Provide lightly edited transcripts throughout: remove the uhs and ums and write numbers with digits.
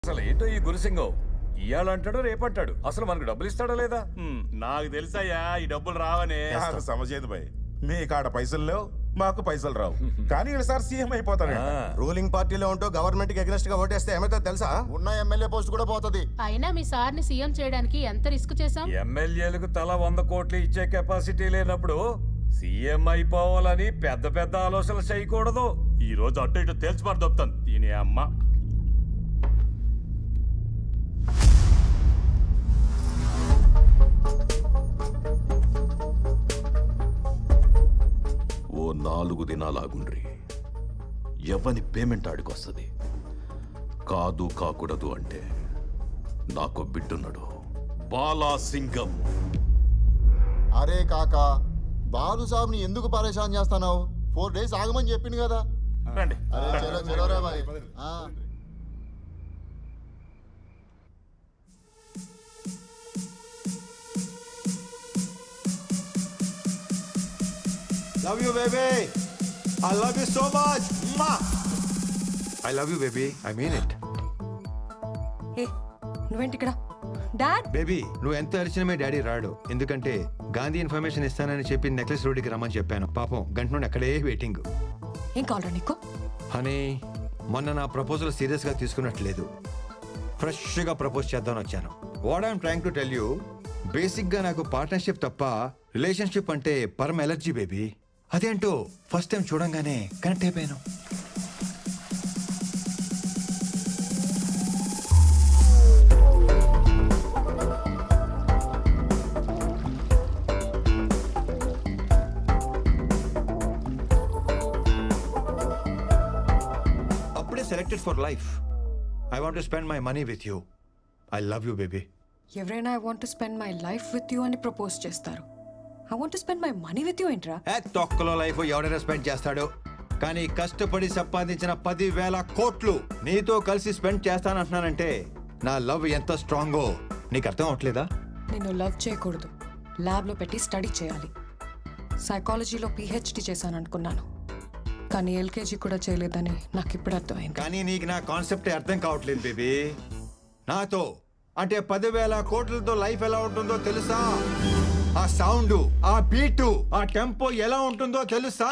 అసలు ఏంటో ఈ గురుసింగం ఇయ్యాలంటాడో రేపంటాడు. అసలు మనకు డబ్బులు ఇస్తాడా లేదా? నాకు తెలుసయ్యా ఈ డబ్బులు రావనే. సమస్య భయ్, మీ కాడ పైసలు లేవు, మాకు పైసలు రావు. కానీ సార్ సీఎం అయిపోతాడు. రూలింగ్ పార్టీలో ఉంటూ గవర్నమెంట్ కి అగెన్స్ట్ గా ఓటేస్తే ఏమైతే తెలుసా? ఉన్న ఎమ్మెల్యే పోస్ట్ కూడా పోతుంది. అయినా మీ సార్ ని సీఎం చేయడానికి ఎంత రిస్క్ చేశాం. ఎమ్మెల్యేలకు తల 100 కోట్లు ఇచ్చే కెపాసిటీ లేనప్పుడు సీఎం అయిపోవాలని పెద్ద పెద్ద ఆలోచనలు చేయకూడదు. ఈ రోజు అటు ఇటు తేల్చిపారు దొప్పుతాను దీని అమ్మ. ఓ 4 దినాలాగుండ్రి. ఎవని పేమెంట్ ఆడికొస్తుంది. కాదు కాకూడదు అంటే నాకు బిడ్డున్నాడు, బాలాసింగం. అరే కాకా, బాలు సాబ్ ని ఎందుకు పరేషాన్ చేస్తున్నావు? 4 days ఆగమని చెప్పింది కదా. రండి. అరే చలో చలో రే మరి. Love you, baby. I love you so much. Ma. I love you, baby. I mean it. ఏ నువ్వేంటి ఇక్కడ? డాడ్ బేబీ, నువ్వు ఎంత అరిచినా మీ డాడీ రాడు. ఎందుకంటే గాంధీ ఇన్ఫర్మేషన్ ఇస్తానని చెప్పి నెక్లెస్ రోడ్డుకి రమ్మని చెప్పాను. పాపం గంట నుండి అక్కడే వెయిటింగ్. ఏం కావాలా నీకు? హనీ, మొన్న నా ప్రపోజల్ సీరియస్ గా తీసుకున్నట్లేదు. ఫ్రెష్ గా ప్రపోజ్ చేద్దామని వచ్చాను. What I'm trying to tell you, basic గా నాకు పార్ట్నర్షిప్ తప్ప రిలేషన్షిప్ అంటే పరమ ఎలర్జీ బేబీ. అదేంటో ఫస్ట్ టైం చూడంగానే కనెక్ట్ అయిపోయాను. అప్పుడే selected for life. I want to spend my money with you. I love you baby. ఎవరైనా I want to spend my life with you అని ప్రపోజ్ చేస్తారు. I want to spend my money with you ఏంట్రా? తొక్కలో life ఎవడైనా spend చేస్తాడు, కానీ కష్టపడి సంపాదించిన 10,000 కోట్లు నీతో కలిసి స్పెండ్ చేస్తానంటున్నానంటే నా లవ్ ఎంత స్ట్రాంగో నీకు అర్థం అవట్లేదా? నేను లవ్ చేయకూడదు, ల్యాబ్లో పెట్టి స్టడీ చేయాలి. సైకాలజీలో PhD చేశాను అనుకున్నాను, కానీ LKG కూడా చేయలేదని నాకు ఇప్పుడు అర్థమైంది. కానీ నీకు నా కాన్సెప్ట్ అర్థం కావట్లేదు బేబీ. నాతో అంటే 10,000 కోట్లతో లైఫ్ ఎలా ఉంటుందో తెలుసా? ఆ సౌండ్, ఆ బీటు, ఆ టెంపో ఎలా ఉంటుందో తెలుసా?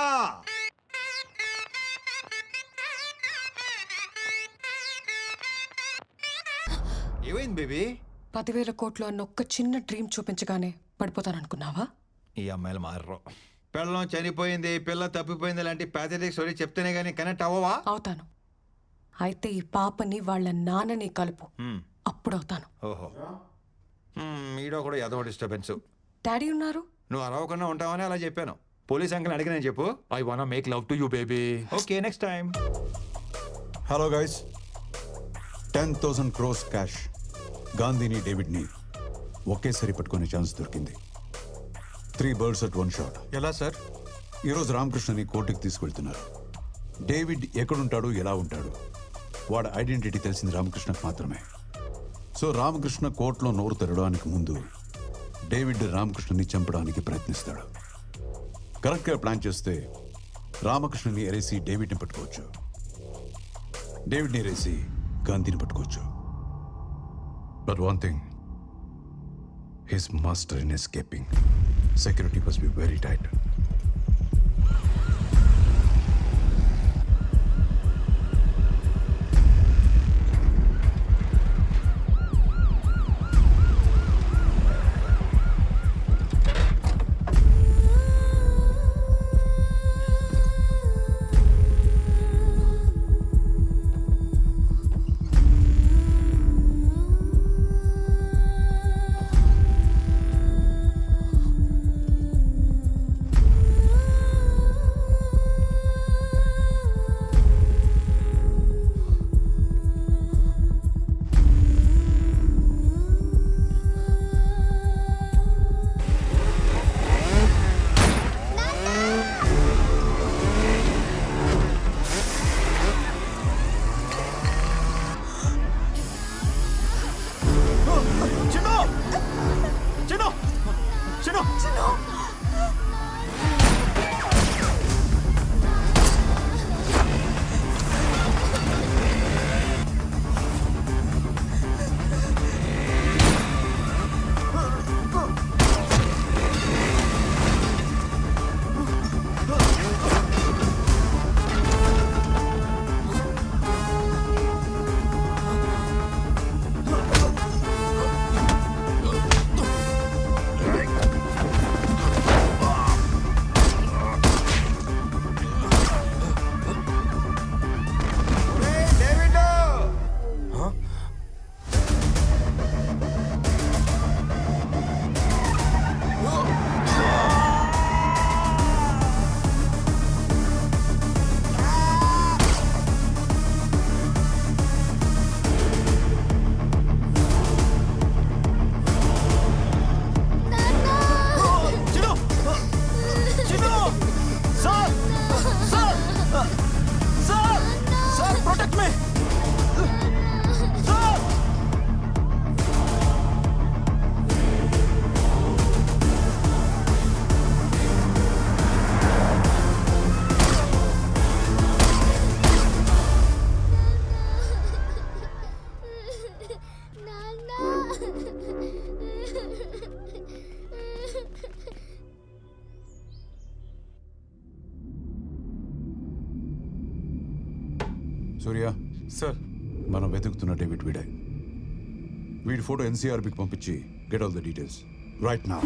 ఏమైంది బేబీ? 10,000 కోట్లు అన్న ఒక్క చిన్న డ్రీమ్ చూపించగానే పడిపోతాననుకున్నావా? ఈ అమ్మాయిలు మారరు. పిల్లం చనిపోయింది, పిల్ల తప్పిపోయింది లాంటి ప్యాథటిక్ స్టోరీ చెప్తేనే కానీ కనెక్ట్ అవ్వవా? అవుతాను. అయితే ఈ పాపని వాళ్ళ నాన్నని కలుపు, అప్పుడు అవుతాను. ఓహో, ఈడో కూడా ఏదో డిస్టర్బెన్స్. డాడీ ఉన్నారు, నువ్వు అరవకుండా ఉంటావని అలా చెప్పాను. పోలీస్ అంకుల్ అడిగిన చెప్పు, I want make love to you baby. Okay, next time. Hello guys, 10,000 crores cash గాంధీని డేవిడ్ని ఒకేసారి పట్టుకునే ఛాన్స్ దొరికింది. 3 birds at 1 shot. ఎలా సార్? ఈరోజు రామకృష్ణని కోర్టుకి తీసుకెళ్తున్నారు. డేవిడ్ ఎక్కడుంటాడు, ఎలా ఉంటాడు, వాడి ఐడెంటిటీ తెలిసింది రామకృష్ణకు మాత్రమే. సో రామకృష్ణ కోర్టులో నోరు తెరవడానికి ముందు డేవిడ్ రామకృష్ణని చంపడానికి ప్రయత్నిస్తాడు. కరెక్ట్గా ప్లాన్ చేస్తే రామకృష్ణని ఎరేసి డేవిడ్ని పట్టుకోవచ్చు, డేవిడ్ని ఎరేసి గాంధీని పట్టుకోవచ్చు. But one thing, his master in escaping. Security must be very tight. Sir మనం వెతుకుతున్న డేవిడ్ వీడే. వీడి ఫోటో ఎన్సీఆర్బికి పంపించి get all the details right now.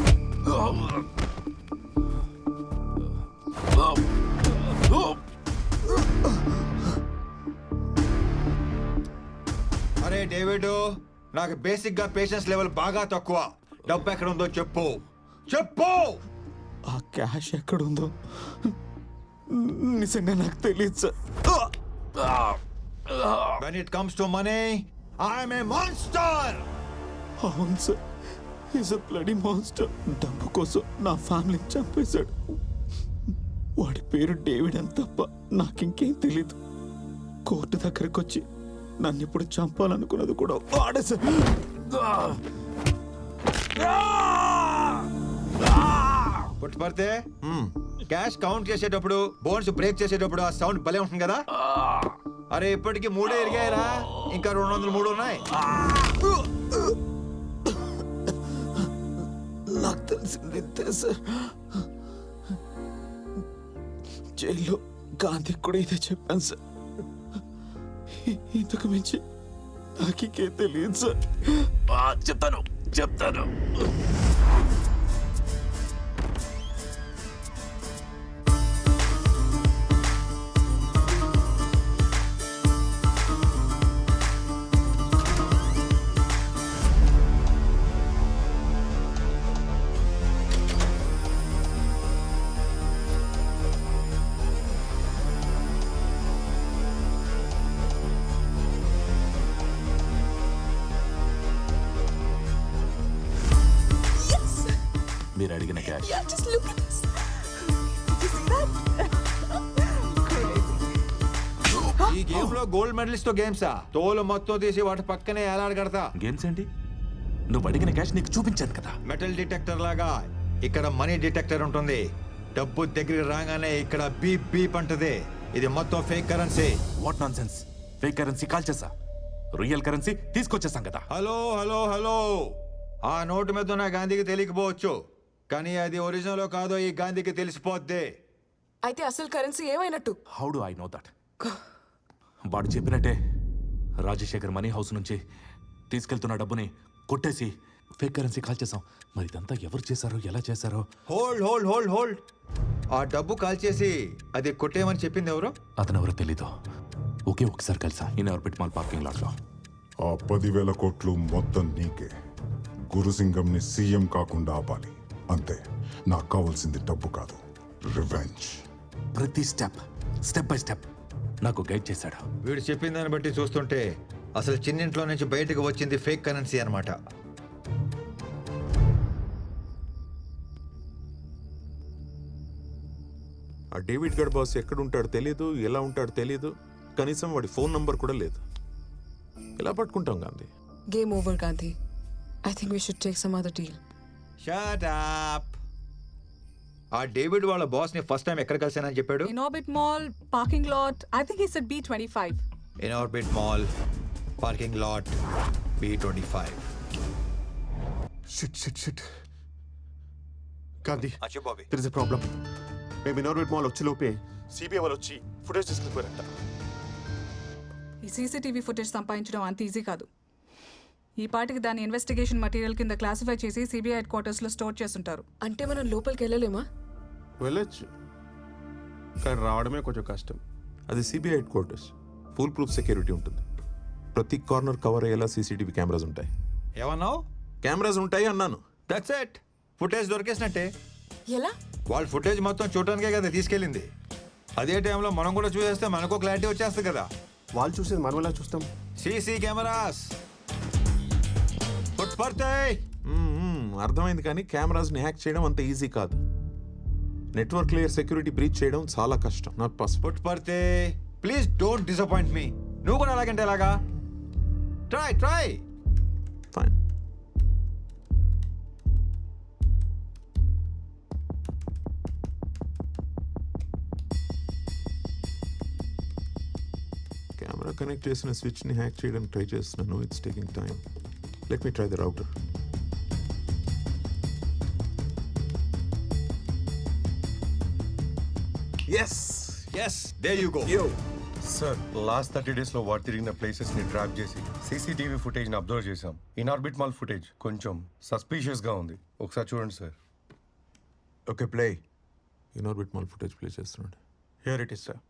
అరే డేవిడ్, నాకు బేసిక్ గా పేషెన్స్ లెవెల్ బాగా తక్కువ. డబ్బు ఎక్కడ ఉందో చెప్పు చెప్పు. ఆ క్యాష్ ఎక్కడుందో నిజంగా నాకు తెలియదు sir. When it comes to money, I am a monster. అవును sir, is a bloody monster. డబ్బు కోసం నా ఫ్యామిలీని చంపేశాడు. వాడి పేరు డేవిడ్ అని తప్ప నాకింకేం తెలీదు. కోర్టు దగ్గరకు వచ్చి నన్ను ఇప్పుడు చంపాలనుకున్నది కూడా వాడే సార్. పుట్టుపడితే క్యాష్ కౌంట్ చేసేటప్పుడు, బోన్స్ బ్రేక్ చేసేటప్పుడు ఆ సౌండ్ భలే ఉంటుంది కదా. అరే ఇప్పటికి 3 ఎరిగాయరా, ఇంకా 203 ఉన్నాయి. నాకు తెలిసింది ఇంతే సార్. జైల్లో గాంధీ కూడా ఇదే చెప్పాను సార్. ఇంతకు మించి నాకే తెలియదు సార్. చెప్తాను. మీరు అడిగిన క్యాష్. ఈ గేమ్ లో గోల్డ్ మెడలిస్ట్ తో గేమ్సా? తోలు మొత్తం తీసి వాటి పక్కనే ఎలాడగడతా. గేమ్స్ ఏంటి? నువ్వు అడిగిన క్యాష్ నీకు చూపించాను కదా. మెటల్ డిటెక్టర్ లాగా ఇక్కడ మనీ డిటెక్టర్ ఉంటుంది. డబ్బు దగ్గరికి రాగానే ఇక్కడ బీప్ బీప్ అంటది. ఇది మొత్తం fake currency. What non sense? Fake currency call చేసా, రియల్ కరెన్సీ తీసుకొచ్చేసాం కదా. హలో హలో హలో, ఆ నోటు మీద ఉన్న గాంధీకి తెలియకపోవచ్చు, కానీ అది ఒరిజినల్ కాదో ఈ గాంధీకి తెలిసిపోద్ది. అయితే అసలు కరెన్సీ ఏమైనట్టు? How do I know that? వాడు చెప్పినట్టే రాజశేఖర్ మనీ హౌస్ నుంచి తీసుకెళ్తున్న డబ్బుని కొట్టేసి ఫేక్ కరెన్సీ కాల్ చేసాం. మరి ఇదంతా ఎవరు చేశారో, ఎలా చేశారో? Hold hold hold hold. ఆ డబ్బు కాల్ చేసి అది కొట్టేయమని చెప్పింది ఎవరు? అతను ఎవరో తెలీదు. ఒకే ఒకసారి కలిసా Inorbit mall parking lot లో. ఆ 10,000 కోట్లు మొత్తం నీకే. గురుసింగంని సీఎం కాకుండా ఆపాలి అంతే. నాకు కావాల్సింది డబ్బు కాదు, రివెంజ్. ప్రతి స్టెప్ బై స్టెప్ నాకు గైడ్ చేశాడు. వీడు చెప్పిన దాన్ని బట్టి చూస్తుంటే అసలు చిన్నింట్లో నుంచి బయటకు వచ్చింది ఫేక్ కరెన్సీ అన్నమాట. ఆ డేవిడ్ గడ్ బాస్ ఎక్కడ ఉంటాడో తెలీదు, ఎలా ఉంటాడో తెలీదు, కనీసం వాడి ఫోన్ నంబర్ కూడా లేదు. ఎలా పట్టుకుంటాం Gandhi? Game over Gandhi. I think we should take some other deal. Shut up. ఆ డేవిడ్ వాళ్ళ బాస్ ని ఫస్ట్ టైం ఎక్కడ కలిసానని చెప్పాడు? Inorbit mall parking lot. I think he said B25. Inorbit mall parking lot B25. Shit Gandhi, అచ్చా Bobby, there is a problem. మేము Inorbit mall వచ్చే లోపే సిబిఐ వాళ్ళు వచ్చి ఫుటేజ్ తీసుకుపోయారంట. ఈ సీసీటీవీ ఫుటేజ్ సంపాదించడం అంత ఈజీ కాదు. ఈ పాటికి దాని ఇన్వెస్టిగేషన్ మెటీరియల్ కింద క్లాసిఫై చేసి సిబిఐ హెడ్ క్వార్టర్స్ లో స్టోర్ చేస్తుంటారు. అంటే మనం లోపలికి వెళ్ళలేమా? వెళ్ళొచ్చు, కానీ రావడమే కొంచెం కష్టం. అది CBI head quarters, full proof security ఉంటుంది. ప్రతి కార్నర్ కవర్ అయ్యేలా సీసీటీవీ కెమెరాస్ ఉంటాయి. ఏమన్నావు? కెమెరాస్ ఉంటాయి అన్నాను. That's it. ఫుటేజ్ దొరికేసినట్టే. ఎలా? వాళ్ళ ఫుటేజ్ మొత్తం చూడటానికే కదా తీసుకెళ్ళింది. అదే టైంలో మనం కూడా చూసేస్తే మనకు క్లారిటీ వచ్చేస్తుంది కదా. వాళ్ళు చూసేది మనం ఎలా చూస్తాం? CC cameras. పుట్పర్తాయ్. అర్థమైంది, కానీ కెమెరాస్ని హ్యాక్ చేయడం అంత ఈజీ కాదు. నెట్వర్క్ లేయర్ సెక్యూరిటీ బ్రీచ్ చేయడం చాలా కష్టం. Not possible. పుట్పర్తే, ప్లీజ్ డోంట్ డిసప్పాయింట్ మీ. నువ్వు కూడా అలాగంటే ఎలాగా? Try fine. కెమెరా కనెక్ట్ చేసిన స్విచ్ని హ్యాక్ చేయడానికి ట్రై చేస్తున్నాను. It's taking time. Let me try the router. yes, there you go. Yo, sir last 30 డేస్లో వాడు తిరిగిన ప్లేసెస్ని ట్రాప్ చేసి సీసీటీవీ ఫుటేజ్ని అబ్జర్వ్ చేశాం. ఇన్ ఆర్బిట్ మాల్ ఫుటేజ్ కొంచెం సస్పీషియస్గా ఉంది. ఒకసారి చూడండి sir. Okay play. Inorbit mall footage play చేస్తున్నాడు. Here it is sir.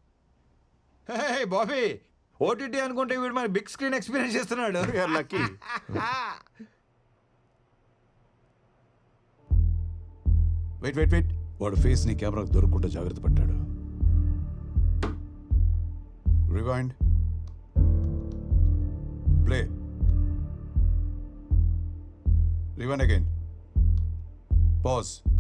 Hey Bobby, OTT అనుకుంటే వీడు మరి బిగ్ స్క్రీన్ ఎక్స్పీరియన్స్ చేస్తున్నాడు. లక్కీ. వెయిట్. వాడు ఫేస్ ని కెమెరాకు దొరకకుండా జాగ్రత్త పడ్డాడు. Rewind. Play. Rewind again. Pause.